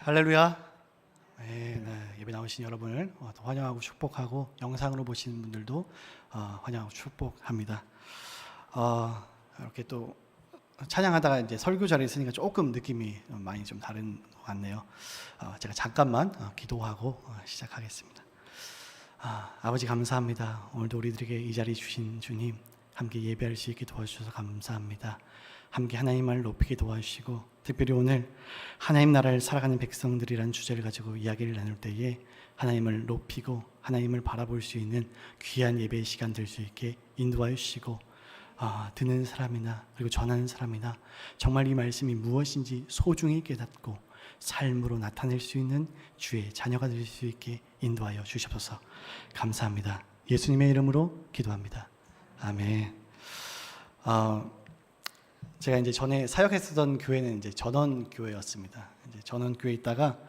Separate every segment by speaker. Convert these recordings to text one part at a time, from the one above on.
Speaker 1: 할렐루야. 예배 나오신 여러분을 환영하고 축복하고 영상으로 보시는 분들도 환영하고 축복합니다. 이렇게 또 찬양하다가 이제 설교 자리에 있으니까 조금 느낌이 많이 좀 다른 것 같네요. 제가 잠깐만 기도하고 시작하겠습니다. 아버지 감사합니다. 오늘도 우리들에게 이 자리 주신 주님, 함께 예배할 수 있게 도와주셔서 감사합니다. 함께 하나님을 높이게 도와주시고, 특별히 오늘 하나님 나라를 살아가는 백성들이라는 주제를 가지고 이야기를 나눌 때에 하나님을 높이고 하나님을 바라볼 수 있는 귀한 예배의 시간 될 수 있게 인도하여 주시고, 듣는 사람이나 그리고 전하는 사람이나 정말 이 말씀이 무엇인지 소중히 깨닫고 삶으로 나타낼 수 있는 주의 자녀가 될 수 있게 인도하여 주시옵소서. 감사합니다. 예수님의 이름으로 기도합니다. 아멘. 제가 이제 전에 사역했었던 교회는 이제 전원 교회였습니다. 이제 전원 교회에 있다가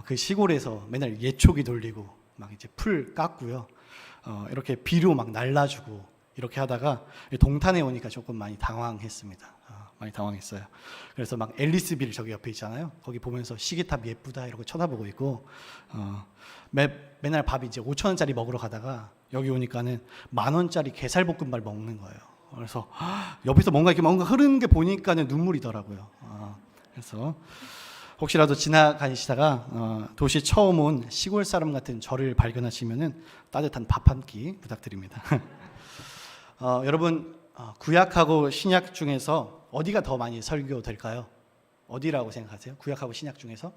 Speaker 1: 그 시골에서 맨날 예초기 돌리고 막 이제 풀 깎고요. 이렇게 비료 막 날라주고 이렇게 하다가 동탄에 오니까 조금 많이 당황했습니다. 많이 당황했어요. 그래서 막 앨리스빌 저기 옆에 있잖아요. 거기 보면서 시계탑 예쁘다 이러고 쳐다보고 있고, 맨날 밥 이제 5,000원짜리 먹으러 가다가 여기 오니까는 10,000원짜리 게살볶음밥 먹는 거예요. 그래서 옆에서 뭔가 흐르는 게 보니까는 눈물이더라고요. 그래서 혹시라도 지나가시다가 도시 처음 온 시골 사람 같은 저를 발견하시면은 따뜻한 밥 한 끼 부탁드립니다. 여러분, 구약하고 신약 중에서 어디가 더 많이 설교될까요? 어디라고 생각하세요? 구약하고 신약 중에서?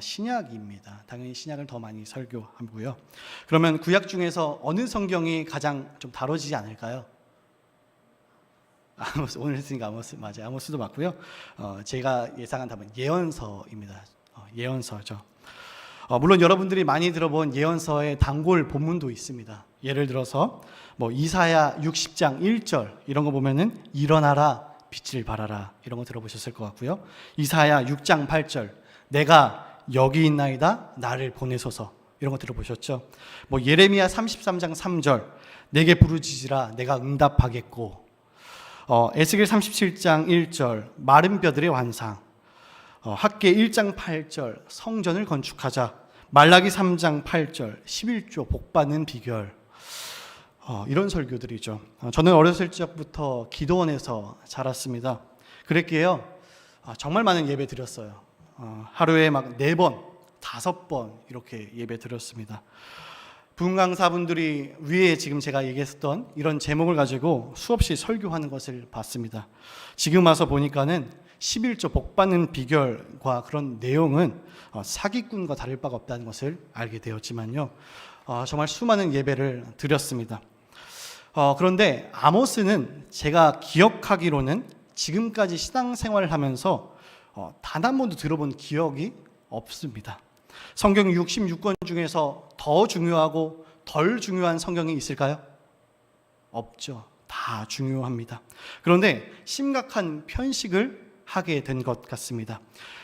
Speaker 1: 신약입니다. 당연히 신약을 더 많이 설교하고요. 그러면 구약 중에서 어느 성경이 가장 좀 다뤄지지 않을까요? 아모스, 오늘 했으니까 아모스, 맞아요. 아모스도 맞고요. 제가 예상한 답은 예언서입니다. 예언서죠. 물론 여러분들이 많이 들어본 예언서의 단골 본문도 있습니다. 예를 들어서 뭐 이사야 60장 1절 이런 거 보면은 일어나라 빛을 발하라 이런 거 들어보셨을 것 같고요. 이사야 6장 8절 내가 여기 있나이다 나를 보내소서 이런 거 들어보셨죠. 뭐 예레미야 33장 3절 내게 부르짖으라 내가 응답하겠고, 에스겔 37장 1절 마른 뼈들의 환상, 학개 1장 8절 성전을 건축하자, 말라기 3장 8절 11조 복받는 비결, 이런 설교들이죠. 저는 어렸을 적부터 기도원에서 자랐습니다. 그랬기에요 정말 많은 예배 드렸어요. 하루에 막 4번, 5번 이렇게 예배 드렸습니다. 부흥강사분들이 위에 지금 제가 얘기했었던 이런 제목을 가지고 수없이 설교하는 것을 봤습니다. 지금 와서 보니까는 11조 복받는 비결과 그런 내용은 사기꾼과 다를 바가 없다는 것을 알게 되었지만요, 정말 수많은 예배를 드렸습니다. 그런데 아모스는 제가 기억하기로는 지금까지 신앙생활을 하면서 단 한 번도 들어본 기억이 없습니다. 성경 66권 중에서 더 중요하고 덜 중요한 성경이 있을까요? 없죠. 다 중요합니다. 그런데 심각한 편식을 하게 된 것 같습니다.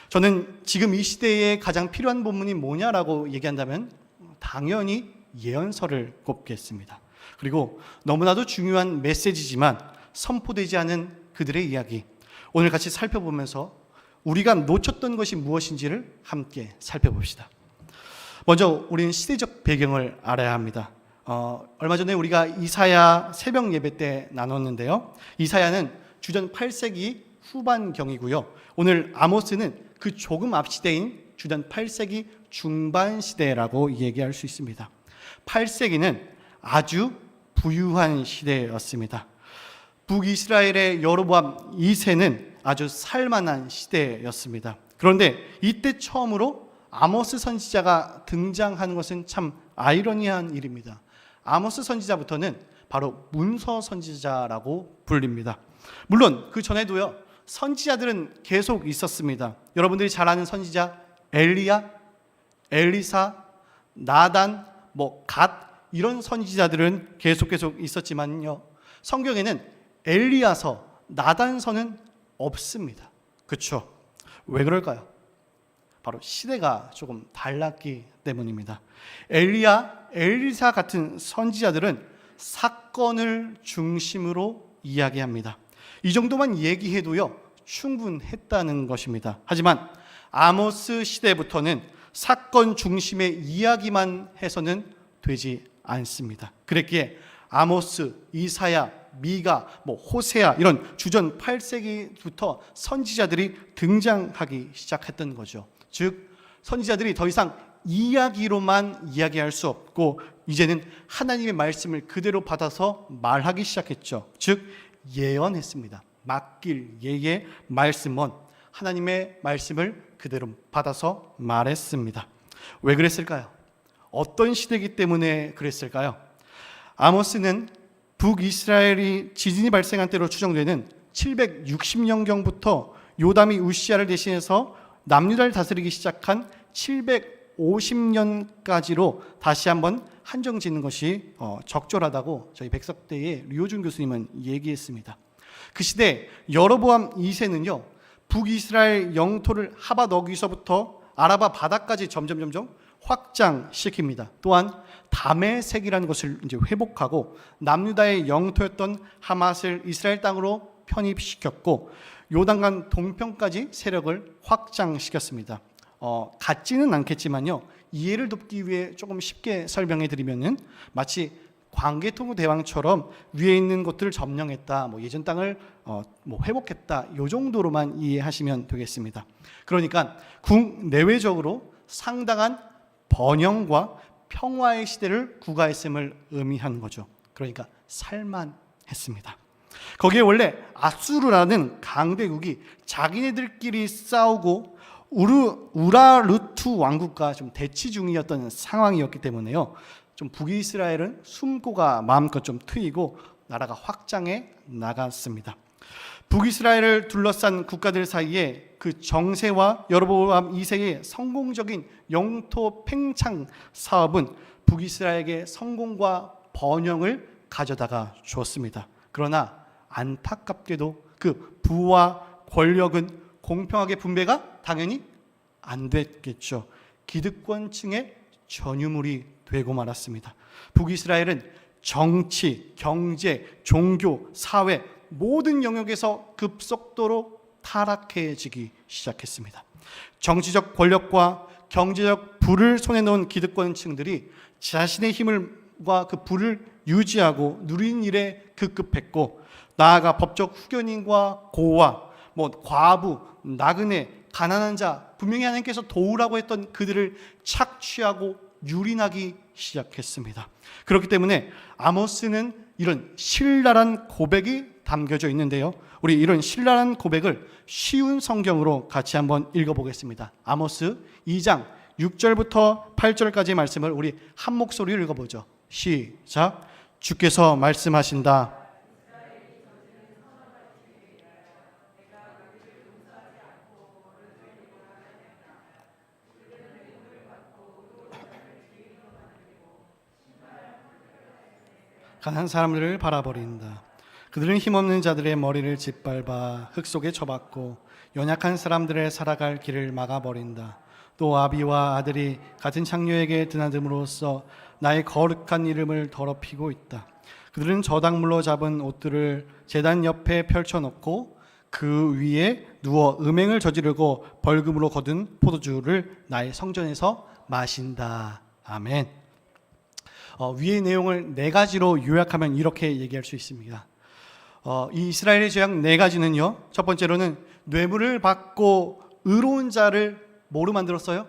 Speaker 1: 저는 지금 이 시대에 가장 필요한 본문이 뭐냐라고 얘기한다면 당연히 예언서를 꼽겠습니다. 그리고 너무나도 중요한 메시지지만 선포되지 않은 그들의 이야기, 오늘 같이 살펴보면서 우리가 놓쳤던 것이 무엇인지를 함께 살펴봅시다. 먼저 우리는 시대적 배경을 알아야 합니다. 얼마 전에 우리가 이사야 새벽 예배 때 나눴는데요, 이사야는 주전 8세기 후반경이고요, 오늘 아모스는 그 조금 앞 시대인 주전 8세기 중반 시대라고 얘기할 수 있습니다. 8세기는 아주 부유한 시대였습니다. 북이스라엘의 여로보암 2세는 아주 살만한 시대였습니다. 그런데 이때 처음으로 아모스 선지자가 등장하는 것은 참 아이러니한 일입니다. 아모스 선지자부터는 바로 문서 선지자라고 불립니다. 물론 그 전에도요 선지자들은 계속 있었습니다. 여러분들이 잘 아는 선지자 엘리야, 엘리사, 나단, 갓 이런 선지자들은 계속 있었지만요, 성경에는 엘리야서, 나단서는 없습니다. 그렇죠? 왜 그럴까요? 바로 시대가 조금 달랐기 때문입니다. 엘리야, 엘리사 같은 선지자들은 사건을 중심으로 이야기합니다. 이 정도만 얘기해도요 충분했다는 것입니다. 하지만 아모스 시대부터는 사건 중심의 이야기만 해서는 되지 않습니다. 그랬기에 아모스, 이사야, 미가, 호세아 이런 주전 8세기부터 선지자들이 등장하기 시작했던 거죠. 즉 선지자들이 더 이상 이야기로만 이야기할 수 없고 이제는 하나님의 말씀을 그대로 받아서 말하기 시작했죠. 즉 예언했습니다. 맡길 예의 말씀은 하나님의 말씀을 그대로 받아서 말했습니다. 왜 그랬을까요? 어떤 시대이기 때문에 그랬을까요? 아모스는 북이스라엘이 지진이 발생한 때로 추정되는 760년경부터 요담이 우시아를 대신해서 남유다를 다스리기 시작한 750년까지로 다시 한번 한정 짓는 것이 적절하다고 저희 백석대의 류호준 교수님은 얘기했습니다. 그 시대 여로보암 2세는요 북이스라엘 영토를 하바 너귀서부터 아라바 바다까지 점점 확장시킵니다. 또한 다메섹이라는 것을 이제 회복하고 남유다의 영토였던 하맛을 이스라엘 땅으로 편입시켰고 요단강 동편까지 세력을 확장시켰습니다. 같지는 않겠지만요 이해를 돕기 위해 조금 쉽게 설명해 드리면은 마치 광개토 대왕처럼 위에 있는 것들을 점령했다, 예전 땅을 회복했다, 이 정도로만 이해하시면 되겠습니다. 그러니까 국내외적으로 상당한 번영과 평화의 시대를 구가했음을 의미하는 거죠. 그러니까 살만했습니다. 거기에 원래 아수르라는 강대국이 자기네들끼리 싸우고 우라르투 왕국과 좀 대치 중이었던 상황이었기 때문에요. 좀 북이스라엘은 숨고가 마음껏 좀 트이고 나라가 확장해 나갔습니다. 북이스라엘을 둘러싼 국가들 사이에 그 정세와 여로보암 2세의 성공적인 영토 팽창 사업은 북이스라엘에게 성공과 번영을 가져다가 주었습니다. 그러나 안타깝게도 그 부와 권력은 공평하게 분배가 당연히 안 됐겠죠. 기득권층의 전유물이 되고 말았습니다. 북이스라엘은 정치, 경제, 종교, 사회 모든 영역에서 급속도로 타락해지기 시작했습니다. 정치적 권력과 경제적 부를 손에 넣은 기득권층들이 자신의 힘과 그 부를 유지하고 누리는 일에 급급했고 나아가 법적 후견인과 고아, 과부, 나그네, 가난한 자 분명히 하나님께서 도우라고 했던 그들을 착취하고 유린하기 시작했습니다. 그렇기 때문에 아모스는 이런 신랄한 고백이 담겨져 있는데요. 우리 이런 신랄한 고백을 쉬운 성경으로 같이 한번 읽어보겠습니다. 아모스 2장 6절부터 8절까지의 말씀을 우리 한 목소리로 읽어보죠. 시작. 주께서 말씀하신다. 가난한 사람들을 바라버린다. 그들은 힘없는 자들의 머리를 짓밟아 흙 속에 쳐박고 연약한 사람들의 살아갈 길을 막아버린다. 또 아비와 아들이 같은 창녀에게 드나듦으로써 나의 거룩한 이름을 더럽히고 있다. 그들은 저당물로 잡은 옷들을 제단 옆에 펼쳐놓고 그 위에 누워 음행을 저지르고 벌금으로 거둔 포도주를 나의 성전에서 마신다. 아멘. 위의 내용을 네 가지로 요약하면 이렇게 얘기할 수 있습니다. 이 이스라엘의 죄악 네 가지는요. 첫 번째로는 뇌물을 받고 의로운 자를 뭐로 만들었어요?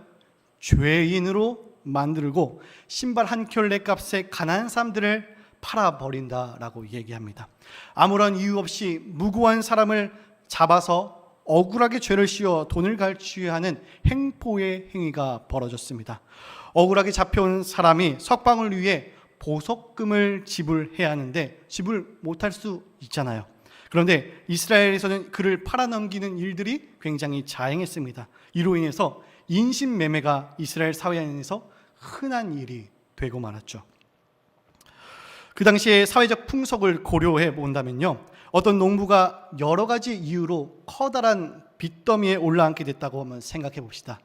Speaker 1: 죄인으로 만들고 신발 한 켤레 값에 가난한 사람들을 팔아버린다라고 얘기합니다. 아무런 이유 없이 무고한 사람을 잡아서 억울하게 죄를 씌워 돈을 갈취하는 행포의 행위가 벌어졌습니다. 억울하게 잡혀온 사람이 석방을 위해 보석금을 지불해야 하는데 지불 못할 수 있잖아요. 그런데 이스라엘에서는 그를 팔아넘기는 일들이 굉장히 자행했습니다. 이로 인해서 인신매매가 이스라엘 사회 안에서 흔한 일이 되고 말았죠. 그 당시에 사회적 풍속을 고려해 본다면요, 어떤 농부가 여러 가지 이유로 커다란 빚더미에 올라앉게 됐다고 한번 생각해 봅시다.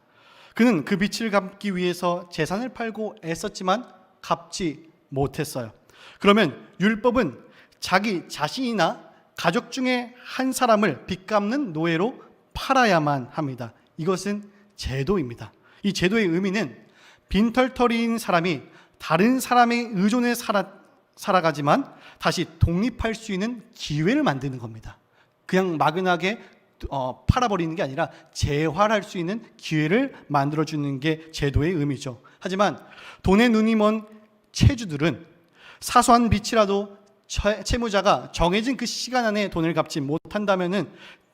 Speaker 1: 그는 그 빚을 갚기 위해서 재산을 팔고 애썼지만 갚지 못했어요. 그러면 율법은 자기 자신이나 가족 중에 한 사람을 빚 갚는 노예로 팔아야만 합니다. 이것은 제도입니다. 이 제도의 의미는 빈털터리인 사람이 다른 사람의 의존에 살아가지만 다시 독립할 수 있는 기회를 만드는 겁니다. 그냥 막연하게 팔아버리는 게 아니라 재활할 수 있는 기회를 만들어주는 게 제도의 의미죠. 하지만 돈에 눈이 먼 채주들은 사소한 빚이라도 채무자가 정해진 그 시간 안에 돈을 갚지 못한다면은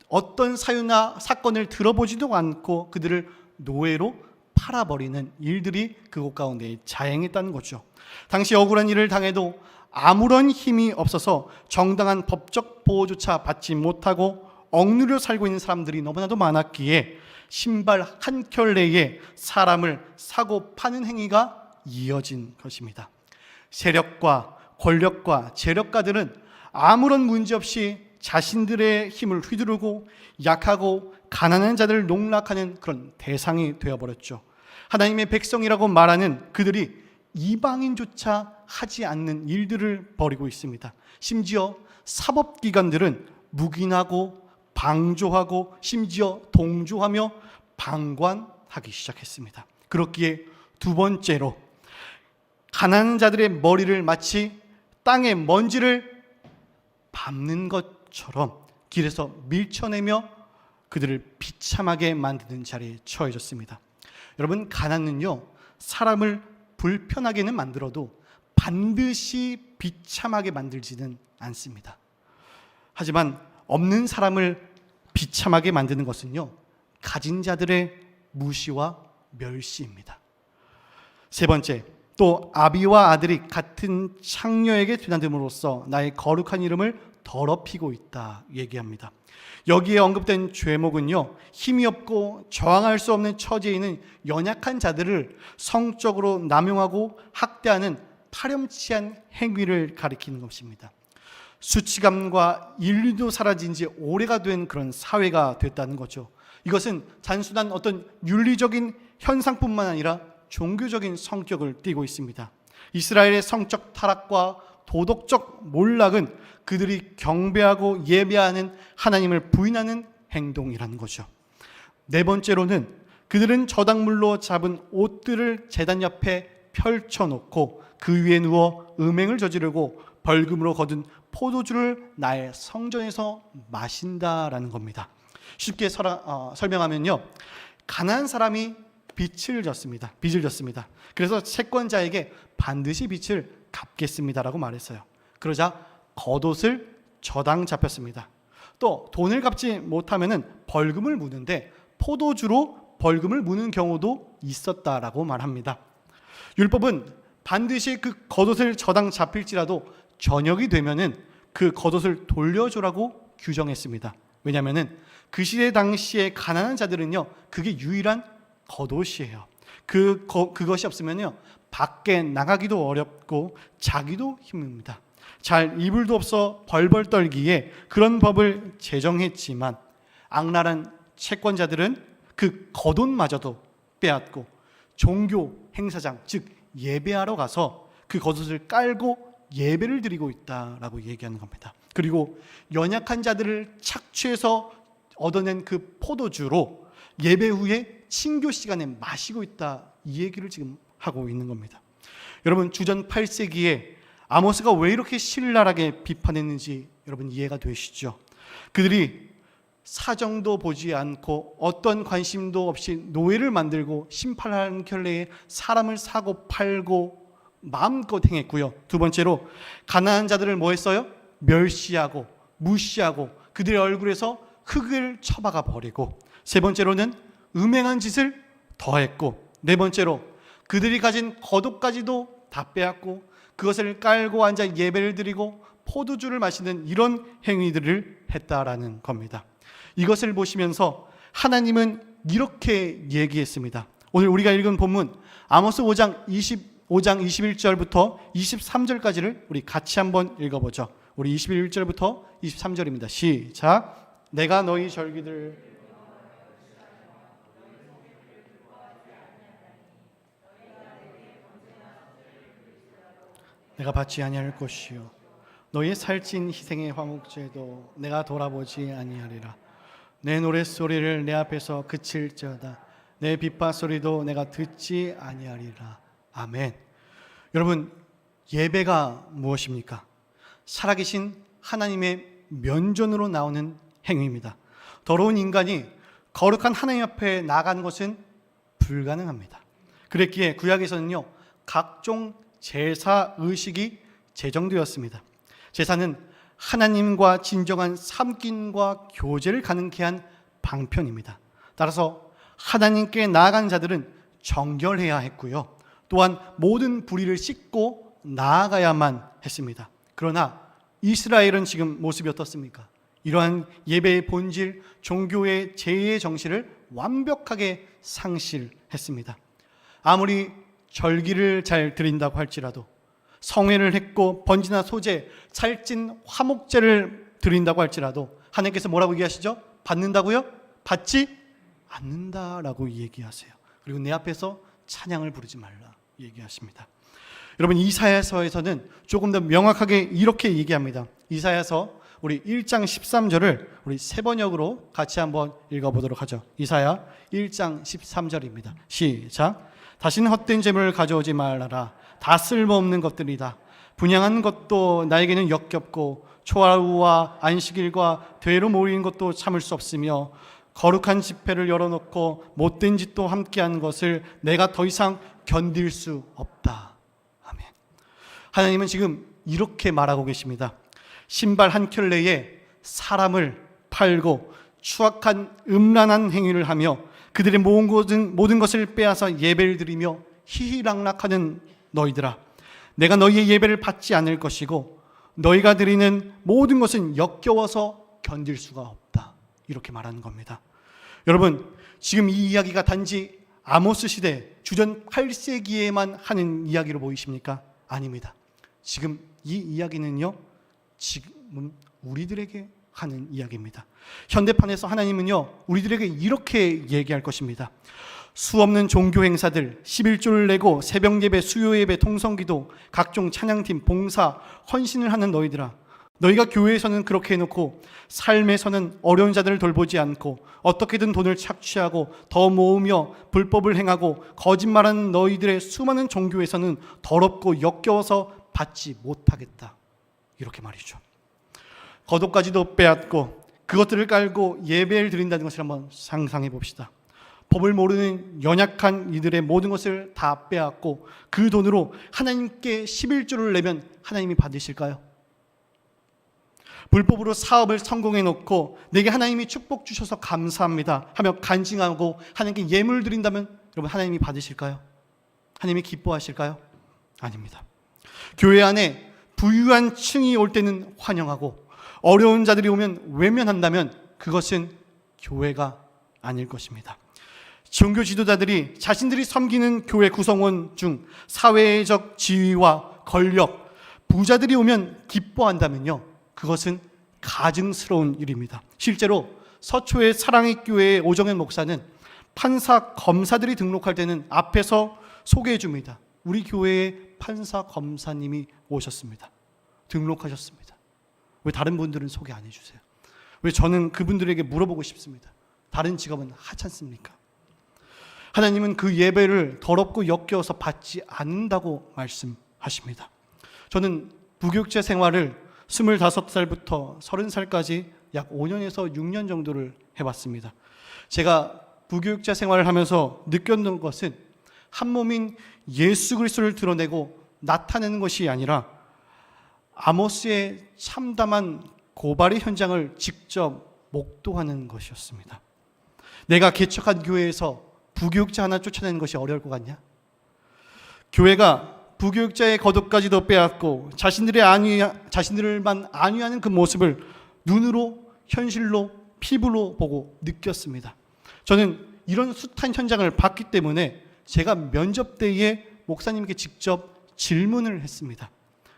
Speaker 1: 어떤 사유나 사건을 들어보지도 않고 그들을 노예로 팔아버리는 일들이 그곳 가운데 자행했다는 거죠. 당시 억울한 일을 당해도 아무런 힘이 없어서 정당한 법적 보호조차 받지 못하고 억누려 살고 있는 사람들이 너무나도 많았기에 신발 한 켤레에 사람을 사고 파는 행위가 이어진 것입니다. 세력과 권력과 재력가들은 아무런 문제 없이 자신들의 힘을 휘두르고 약하고 가난한 자들을 농락하는 그런 대상이 되어버렸죠. 하나님의 백성이라고 말하는 그들이 이방인조차 하지 않는 일들을 벌이고 있습니다. 심지어 사법기관들은 묵인하고 방조하고 심지어 동조하며 방관하기 시작했습니다. 그렇기에 두 번째로 가난한 자들의 머리를 마치 땅의 먼지를 밟는 것처럼 길에서 밀쳐내며 그들을 비참하게 만드는 자리에 처해졌습니다. 여러분, 가난은요, 사람을 불편하게는 만들어도 반드시 비참하게 만들지는 않습니다. 하지만 없는 사람을 비참하게 만드는 것은요, 가진 자들의 무시와 멸시입니다. 세 번째, 또 아비와 아들이 같은 창녀에게 드나듦으로써 나의 거룩한 이름을 더럽히고 있다 얘기합니다. 여기에 언급된 죄목은요, 힘이 없고 저항할 수 없는 처지에 있는 연약한 자들을 성적으로 남용하고 학대하는 파렴치한 행위를 가리키는 것입니다. 수치감과 인류도 사라진 지 오래가 된 그런 사회가 됐다는 거죠. 이것은 단순한 어떤 윤리적인 현상뿐만 아니라 종교적인 성격을 띠고 있습니다. 이스라엘의 성적 타락과 도덕적 몰락은 그들이 경배하고 예배하는 하나님을 부인하는 행동이라는 거죠. 네 번째로는 그들은 저당물로 잡은 옷들을 제단 옆에 펼쳐놓고 그 위에 누워 음행을 저지르고 벌금으로 거둔 포도주를 나의 성전에서 마신다라는 겁니다. 쉽게 설명하면요, 가난한 사람이 빚을 졌습니다. 그래서 채권자에게 반드시 빚을 갚겠습니다라고 말했어요. 그러자 겉옷을 저당 잡혔습니다. 또 돈을 갚지 못하면은 벌금을 무는데 포도주로 벌금을 무는 경우도 있었다라고 말합니다. 율법은 반드시 그 겉옷을 저당 잡힐지라도 저녁이 되면은 그 겉옷을 돌려주라고 규정했습니다. 왜냐하면은 그 시대 당시에 가난한 자들은요, 그게 유일한 겉옷이에요. 그것이 없으면요, 밖에 나가기도 어렵고 자기도 힘듭니다. 잘 이불도 없어 벌벌 떨기에 그런 법을 제정했지만 악랄한 채권자들은 그 겉옷마저도 빼앗고 종교 행사장, 즉 예배하러 가서 그 겉옷을 깔고 예배를 드리고 있다라고 얘기하는 겁니다. 그리고 연약한 자들을 착취해서 얻어낸 그 포도주로 예배 후에 친교 시간에 마시고 있다, 이 얘기를 지금 하고 있는 겁니다. 여러분, 주전 8세기에 아모스가 왜 이렇게 신랄하게 비판했는지 여러분 이해가 되시죠? 그들이 사정도 보지 않고 어떤 관심도 없이 노예를 만들고 심판하는 켤레에 사람을 사고 팔고 마음껏 행했고요. 두 번째로 가난한 자들을 뭐 했어요? 멸시하고 무시하고 그들의 얼굴에서 흙을 쳐박아 버리고, 세 번째로는 음행한 짓을 더했고, 네 번째로 그들이 가진 겉옷까지도 다 빼앗고 그것을 깔고 앉아 예배를 드리고 포도주를 마시는 이런 행위들을 했다라는 겁니다. 이것을 보시면서 하나님은 이렇게 얘기했습니다. 오늘 우리가 읽은 본문 아모스 5장 21절부터 23절까지를 우리 같이 한번 읽어보죠. 우리 21절부터 23절입니다. 시작. 내가 너희 절기들 내가 받지 아니할 것이요 너희의 살찐 희생의 화목제도 내가 돌아보지 아니하리라. 내 노랫소리를 내 앞에서 그칠지어다. 내 빗발소리도 내가 듣지 아니하리라. 아멘. 여러분, 예배가 무엇입니까? 살아계신 하나님의 면전으로 나오는 행위입니다. 더러운 인간이 거룩한 하나님 앞에 나가는 것은 불가능합니다. 그랬기에 구약에서는요, 각종 제사 의식이 제정되었습니다. 제사는 하나님과 진정한 삶김과 교제를 가능케 한 방편입니다. 따라서 하나님께 나아간 자들은 정결해야 했고요, 또한 모든 불의를 씻고 나아가야만 했습니다. 그러나 이스라엘은 지금 모습이 어떻습니까? 이러한 예배의 본질, 종교의 제의 정신을 완벽하게 상실했습니다. 아무리 절기를 잘 드린다고 할지라도, 성회를 했고 번제나 소제, 살찐 화목제를 드린다고 할지라도 하나님께서 뭐라고 얘기하시죠? 받는다고요? 받지 않는다라고 얘기하세요. 그리고 내 앞에서 찬양을 부르지 말라 얘기하십니다. 여러분, 이사야서에서는 조금 더 명확하게 이렇게 얘기합니다. 이사야서 우리 1장 13절을 우리 세 번역으로 같이 한번 읽어보도록 하죠. 이사야 1장 13절입니다. 시작. 다시는 헛된 재물을 가져오지 말라라. 다 쓸모없는 것들이다. 분양한 것도 나에게는 역겹고 초하루와 안식일과 되로 모이는 것도 참을 수 없으며 거룩한 집회를 열어놓고 못된 짓도 함께하는 것을 내가 더 이상 견딜 수 없다. 아멘. 하나님은 지금 이렇게 말하고 계십니다. 신발 한 켤레에 사람을 팔고 추악한 음란한 행위를 하며 그들의 모든 것을 빼앗아 예배를 드리며 희희락락하는 너희들아, 내가 너희의 예배를 받지 않을 것이고 너희가 드리는 모든 것은 역겨워서 견딜 수가 없다. 이렇게 말하는 겁니다. 여러분, 지금 이 이야기가 단지 아모스 시대 주전 8세기에만 하는 이야기로 보이십니까? 아닙니다. 지금 이 이야기는요, 지금 우리들에게 하는 이야기입니다. 현대판에서 하나님은요, 우리들에게 이렇게 얘기할 것입니다. 수없는 종교 행사들, 11조를 내고 새벽 예배, 수요 예배, 통성기도, 각종 찬양팀, 봉사, 헌신을 하는 너희들아, 너희가 교회에서는 그렇게 해놓고 삶에서는 어려운 자들을 돌보지 않고 어떻게든 돈을 착취하고 더 모으며 불법을 행하고 거짓말하는 너희들의 수많은 종교에서는 더럽고 역겨워서 받지 못하겠다. 이렇게 말이죠. 겉옷까지도 빼앗고 그것들을 깔고 예배를 드린다는 것을 한번 상상해 봅시다. 법을 모르는 연약한 이들의 모든 것을 다 빼앗고 그 돈으로 하나님께 11조를 내면 하나님이 받으실까요? 불법으로 사업을 성공해 놓고 내게 하나님이 축복 주셔서 감사합니다 하며 간증하고 하나님께 예물 드린다면 여러분, 하나님이 받으실까요? 하나님이 기뻐하실까요? 아닙니다. 교회 안에 부유한 층이 올 때는 환영하고 어려운 자들이 오면 외면한다면 그것은 교회가 아닐 것입니다. 종교 지도자들이 자신들이 섬기는 교회 구성원 중 사회적 지위와 권력, 부자들이 오면 기뻐한다면요, 그것은 가증스러운 일입니다. 실제로 서초의 사랑의 교회의 오정현 목사는 판사, 검사들이 등록할 때는 앞에서 소개해 줍니다. 우리 교회에 판사, 검사님이 오셨습니다. 등록하셨습니다. 왜 다른 분들은 소개 안 해주세요? 왜 저는 그분들에게 물어보고 싶습니다. 다른 직업은 하지 않습니까? 하나님은 그 예배를 더럽고 역겨워서 받지 않는다고 말씀하십니다. 저는 부교육자 생활을 25살부터 30살까지 약 5년에서 6년 정도를 해봤습니다. 제가 부교육자 생활을 하면서 느꼈던 것은 한 몸인 예수 그리스도를 드러내고 나타내는 것이 아니라 아모스의 참담한 고발의 현장을 직접 목도하는 것이었습니다. 내가 개척한 교회에서 부교육자 하나 쫓아내는 것이 어려울 것 같냐? 교회가 부교육자의 겉옷까지도 빼앗고 자신들만 안위하는 그 모습을 눈으로, 현실로, 피부로 보고 느꼈습니다. 저는 이런 숱한 현장을 봤기 때문에 제가 면접 때에 목사님께 직접 질문을 했습니다.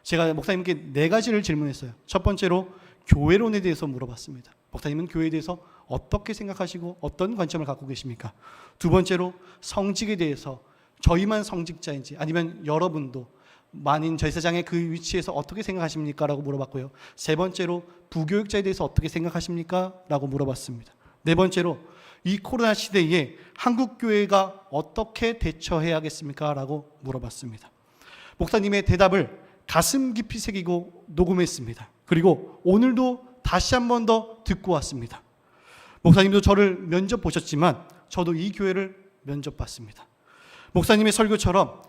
Speaker 1: 제가 목사님께 4가지를 질문했어요. 첫 번째로 교회론에 대해서 물어봤습니다. 목사님은 교회에 대해서 어떻게 생각하시고 어떤 관점을 갖고 계십니까? 두 번째로 성직에 대해서 저희만 성직자인지 아니면 여러분도 만인 제사장의 그 위치에서 어떻게 생각하십니까? 라고 물어봤고요. 세 번째로 부교육자에 대해서 어떻게 생각하십니까? 라고 물어봤습니다. 네 번째로 이 코로나 시대에 한국 교회가 어떻게 대처해야겠습니까? 라고 물어봤습니다. 목사님의 대답을 가슴 깊이 새기고 녹음했습니다. 그리고 오늘도 다시 한 번 더 듣고 왔습니다. 목사님도 저를 면접 보셨지만 저도 이 교회를 면접 봤습니다. 목사님의 설교처럼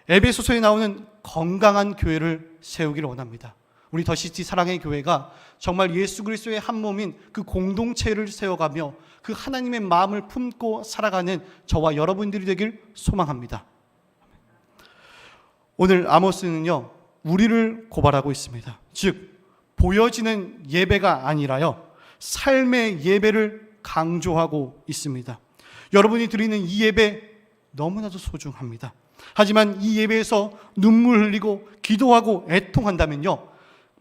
Speaker 1: 에베소서에 나오는 건강한 교회를 세우기를 원합니다. 우리 더시티 사랑의 교회가 정말 예수 그리스도의 한 몸인 그 공동체를 세워가며 그 하나님의 마음을 품고 살아가는 저와 여러분들이 되길 소망합니다. 오늘 아모스는요, 우리를 고발하고 있습니다. 즉 보여지는 예배가 아니라요, 삶의 예배를 강조하고 있습니다. 여러분이 드리는 이 예배 너무나도 소중합니다. 하지만 이 예배에서 눈물 흘리고 기도하고 애통한다면요,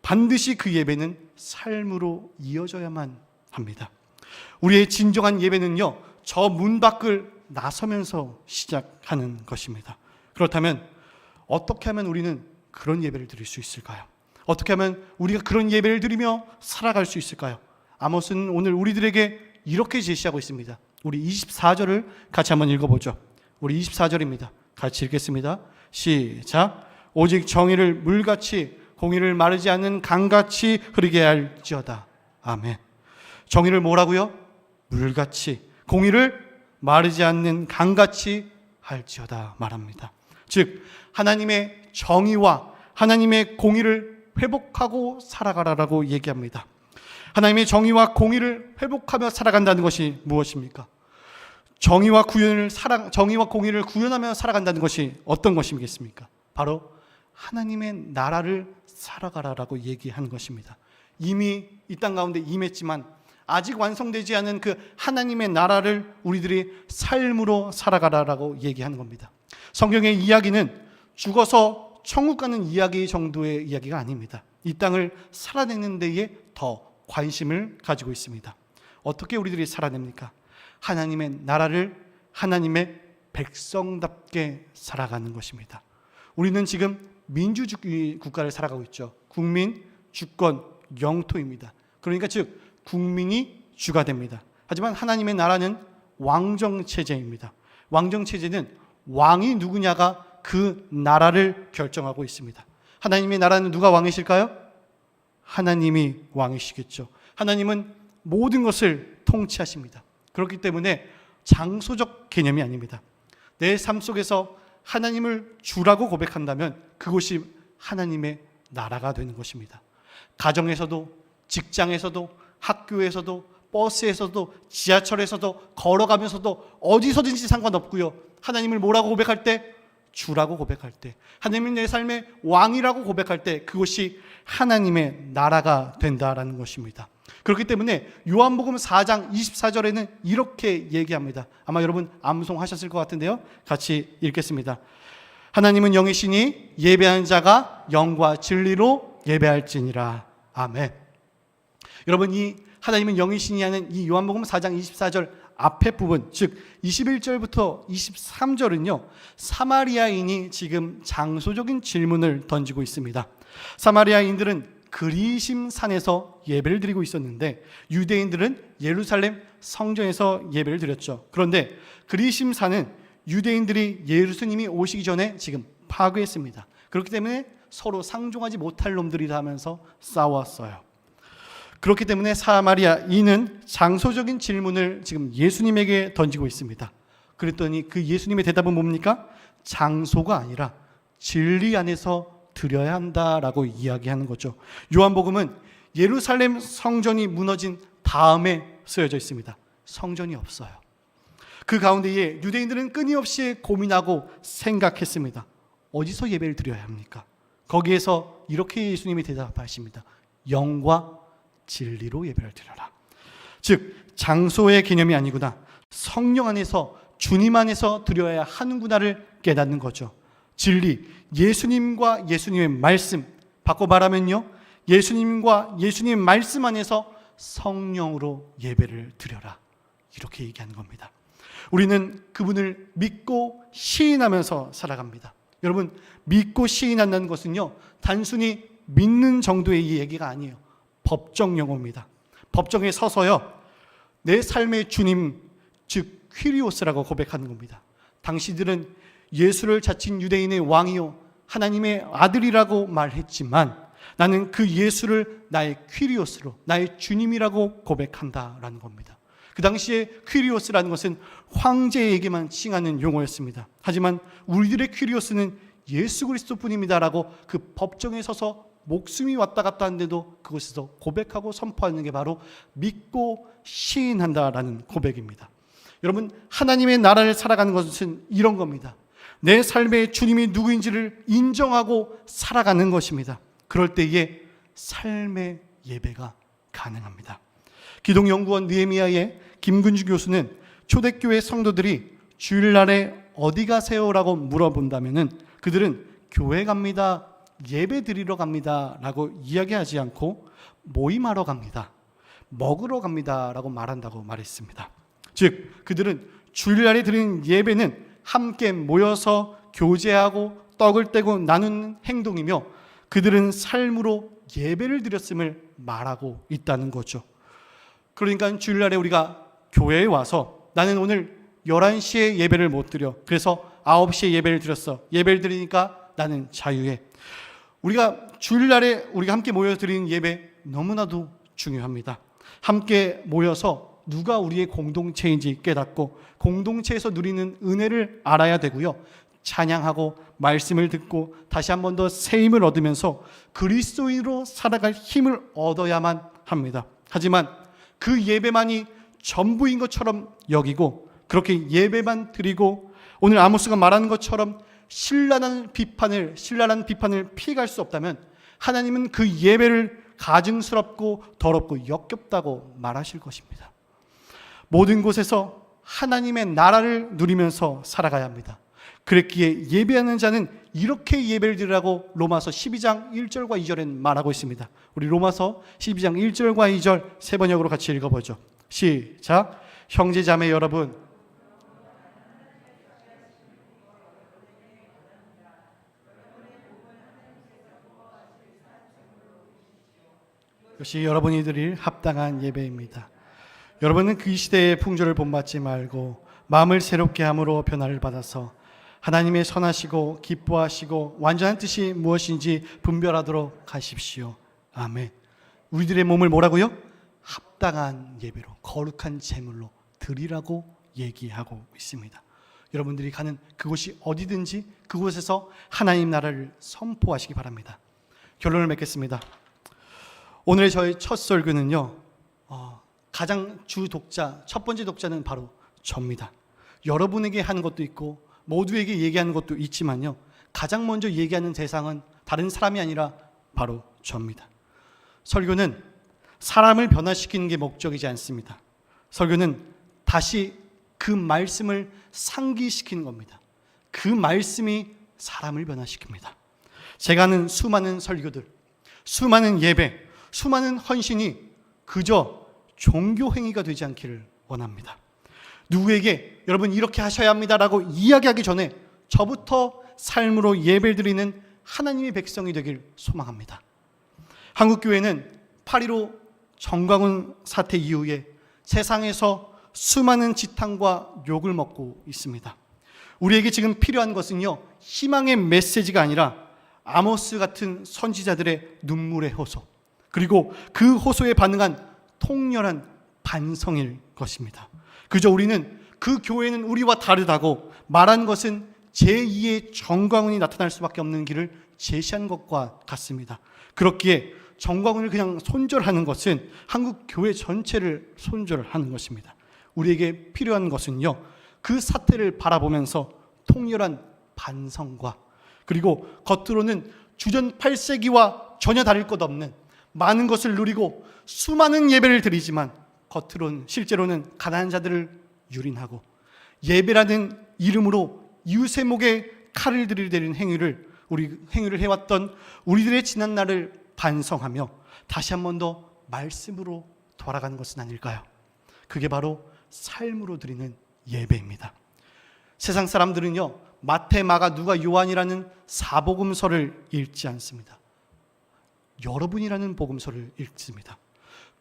Speaker 1: 반드시 그 예배는 삶으로 이어져야만 합니다. 우리의 진정한 예배는요, 저 문 밖을 나서면서 시작하는 것입니다. 그렇다면 어떻게 하면 우리는 그런 예배를 드릴 수 있을까요? 어떻게 하면 우리가 그런 예배를 드리며 살아갈 수 있을까요? 아모스는 오늘 우리들에게 이렇게 제시하고 있습니다. 우리 24절을 같이 한번 읽어보죠. 우리 24절입니다. 같이 읽겠습니다. 시작. 오직 정의를 물같이 공의를 마르지 않는 강같이 흐르게 할지어다. 아멘. 정의를 뭐라고요? 물같이, 공의를 마르지 않는 강같이 할지어다 말합니다. 즉 하나님의 정의와 하나님의 공의를 회복하고 살아가라라고 얘기합니다. 하나님의 정의와 공의를 회복하며 살아간다는 것이 무엇입니까? 정의와 공의를 구현하며 살아간다는 것이 어떤 것이겠습니까? 바로 하나님의 나라를 살아가라라고 얘기한 것입니다. 이미 이 땅 가운데 임했지만 아직 완성되지 않은 그 하나님의 나라를 우리들이 삶으로 살아가라라고 얘기하는 겁니다. 성경의 이야기는 죽어서 천국 가는 이야기 정도의 이야기가 아닙니다. 이 땅을 살아내는 데에 더 관심을 가지고 있습니다. 어떻게 우리들이 살아냅니까? 하나님의 나라를 하나님의 백성답게 살아가는 것입니다. 우리는 지금 민주주의 국가를 살아가고 있죠. 국민, 주권, 영토입니다. 그러니까 즉 국민이 주가 됩니다. 하지만 하나님의 나라는 왕정체제입니다. 왕정체제는 왕이 누구냐가 그 나라를 결정하고 있습니다. 하나님의 나라는 누가 왕이실까요? 하나님이 왕이시겠죠. 하나님은 모든 것을 통치하십니다. 그렇기 때문에 장소적 개념이 아닙니다. 내 삶 속에서 하나님을 주라고 고백한다면 그곳이 하나님의 나라가 되는 것입니다. 가정에서도, 직장에서도, 학교에서도, 버스에서도, 지하철에서도, 걸어가면서도 어디서든지 상관없고요. 하나님을 뭐라고 고백할 때? 주라고 고백할 때, 하나님이 내 삶의 왕이라고 고백할 때 그것이 하나님의 나라가 된다라는 것입니다. 그렇기 때문에 요한복음 4장 24절에는 이렇게 얘기합니다. 아마 여러분 암송하셨을 것 같은데요. 같이 읽겠습니다. 하나님은 영이시니 예배하는 자가 영과 진리로 예배할지니라. 아멘. 여러분, 이 하나님은 영이시니 하는 이 요한복음 4장 24절 앞에 부분, 즉 21절부터 23절은요 사마리아인이 지금 장소적인 질문을 던지고 있습니다. 사마리아인들은 그리심 산에서 예배를 드리고 있었는데 유대인들은 예루살렘 성전에서 예배를 드렸죠. 그런데 그리심 산은 유대인들이 예수님이 오시기 전에 지금 파괴했습니다. 그렇기 때문에 서로 상종하지 못할 놈들이라 하면서 싸웠어요. 그렇기 때문에 사마리아인은 장소적인 질문을 지금 예수님에게 던지고 있습니다. 그랬더니 그 예수님의 대답은 뭡니까? 장소가 아니라 진리 안에서 드려야 한다라고 이야기하는 거죠. 요한복음은 예루살렘 성전이 무너진 다음에 쓰여져 있습니다. 성전이 없어요. 그 가운데에 유대인들은 끊임없이 고민하고 생각했습니다. 어디서 예배를 드려야 합니까? 거기에서 이렇게 예수님이 대답하십니다. 영과 진리로 예배를 드려라. 즉 장소의 개념이 아니구나, 성령 안에서 주님 안에서 드려야 하는구나를 깨닫는 거죠. 진리, 예수님과 예수님의 말씀, 바꿔 말하면요 예수님과 예수님의 말씀 안에서 성령으로 예배를 드려라, 이렇게 얘기하는 겁니다. 우리는 그분을 믿고 시인하면서 살아갑니다. 여러분, 믿고 시인한다는 것은요 단순히 믿는 정도의 얘기가 아니에요. 법정 용어입니다. 법정에 서서요 내 삶의 주님, 즉 퀴리오스라고 고백하는 겁니다. 당시들은 예수를 자칭 유대인의 왕이요 하나님의 아들이라고 말했지만 나는 그 예수를 나의 퀴리오스로, 나의 주님이라고 고백한다라는 겁니다. 그 당시에 퀴리오스라는 것은 황제에게만 칭하는 용어였습니다. 하지만 우리들의 퀴리오스는 예수 그리스도뿐입니다라고 그 법정에 서서 목숨이 왔다 갔다 하는데도 그곳에서 고백하고 선포하는 게 바로 믿고 시인한다라는 고백입니다. 여러분, 하나님의 나라를 살아가는 것은 이런 겁니다. 내 삶의 주님이 누구인지를 인정하고 살아가는 것입니다. 그럴 때에 삶의 예배가 가능합니다. 기독연구원 느헤미야의 김근주 교수는 초대교회 성도들이 주일날에 어디 가세요라고 물어본다면은 그들은 교회 갑니다, 예배 드리러 갑니다 라고 이야기하지 않고 모임하러 갑니다, 먹으러 갑니다 라고 말한다고 말했습니다. 즉 그들은 주일날에 드리는 예배는 함께 모여서 교제하고 떡을 떼고 나누는 행동이며 그들은 삶으로 예배를 드렸음을 말하고 있다는 거죠. 그러니까 주일날에 우리가 교회에 와서 나는 오늘 11시에 예배를 못 드려, 그래서 9시에 예배를 드렸어, 예배를 드리니까 나는 자유해. 우리가 주일날에 우리가 함께 모여 드리는 예배 너무나도 중요합니다. 함께 모여서 누가 우리의 공동체인지 깨닫고 공동체에서 누리는 은혜를 알아야 되고요, 찬양하고 말씀을 듣고 다시 한 번 더 새 힘을 얻으면서 그리스도인으로 살아갈 힘을 얻어야만 합니다. 하지만 그 예배만이 전부인 것처럼 여기고 그렇게 예배만 드리고 오늘 아모스가 말하는 것처럼 신랄한 비판을 피해갈 수 없다면 하나님은 그 예배를 가증스럽고 더럽고 역겹다고 말하실 것입니다. 모든 곳에서 하나님의 나라를 누리면서 살아가야 합니다. 그랬기에 예배하는 자는 이렇게 예배를 드리라고 로마서 12장 1절과 2절엔 말하고 있습니다. 우리 로마서 12장 1절과 2절 세 번역으로 같이 읽어보죠. 시작. 형제자매 여러분, 이것이 여러분이 드릴 합당한 예배입니다. 여러분은 그 시대의 풍조를 본받지 말고 마음을 새롭게 함으로 변화를 받아서 하나님의 선하시고 기뻐하시고 완전한 뜻이 무엇인지 분별하도록 하십시오. 아멘. 우리들의 몸을 뭐라고요? 합당한 예배로, 거룩한 제물로 드리라고 얘기하고 있습니다. 여러분들이 가는 그곳이 어디든지 그곳에서 하나님 나라를 선포하시기 바랍니다. 결론을 맺겠습니다. 오늘의 저희 첫 설교는요, 가장 주 독자, 첫 번째 독자는 바로 저입니다. 여러분에게 하는 것도 있고 모두에게 얘기하는 것도 있지만요, 가장 먼저 얘기하는 대상은 다른 사람이 아니라 바로 저입니다. 설교는 사람을 변화시키는 게 목적이지 않습니다. 설교는 다시 그 말씀을 상기시키는 겁니다. 그 말씀이 사람을 변화시킵니다. 제가 아는 수많은 설교들, 수많은 예배, 수많은 헌신이 그저 종교 행위가 되지 않기를 원합니다. 누구에게 여러분 이렇게 하셔야 합니다라고 이야기하기 전에 저부터 삶으로 예배를 드리는 하나님의 백성이 되길 소망합니다. 한국교회는 8.15 정광훈 사태 이후에 세상에서 수많은 지탄과 욕을 먹고 있습니다. 우리에게 지금 필요한 것은요, 희망의 메시지가 아니라 아모스 같은 선지자들의 눈물의 호소, 그리고 그 호소에 반응한 통렬한 반성일 것입니다. 그저 우리는 그 교회는 우리와 다르다고 말한 것은 제2의 정광훈이 나타날 수밖에 없는 길을 제시한 것과 같습니다. 그렇기에 정광훈을 그냥 손절하는 것은 한국 교회 전체를 손절하는 것입니다. 우리에게 필요한 것은요, 그 사태를 바라보면서 통렬한 반성과 그리고 겉으로는 주전 8세기와 전혀 다를 것 없는 많은 것을 누리고 수많은 예배를 드리지만 겉으로는 실제로는 가난한 자들을 유린하고 예배라는 이름으로 이웃의 목에 칼을 들이대는 행위를 해왔던 우리들의 지난 날을 반성하며 다시 한 번 더 말씀으로 돌아가는 것은 아닐까요? 그게 바로 삶으로 드리는 예배입니다. 세상 사람들은요, 마태, 마가, 누가, 요한이라는 사복음서를 읽지 않습니다. 여러분이라는 복음서를 읽습니다.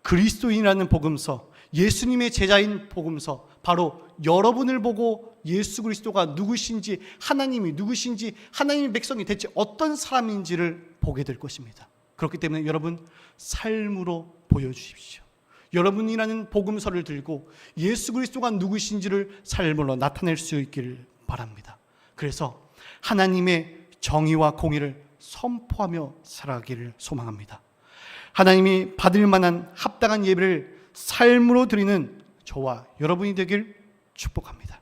Speaker 1: 그리스도인이라는 복음서, 예수님의 제자인 복음서, 바로 여러분을 보고 예수 그리스도가 누구신지, 하나님이 누구신지, 하나님의 백성이 대체 어떤 사람인지를 보게 될 것입니다. 그렇기 때문에 여러분 삶으로 보여주십시오. 여러분이라는 복음서를 들고 예수 그리스도가 누구신지를 삶으로 나타낼 수 있기를 바랍니다. 그래서 하나님의 정의와 공의를 선포하며 살아가기를 소망합니다. 하나님이 받을 만한 합당한 예배를 삶으로 드리는 저와 여러분이 되길 축복합니다.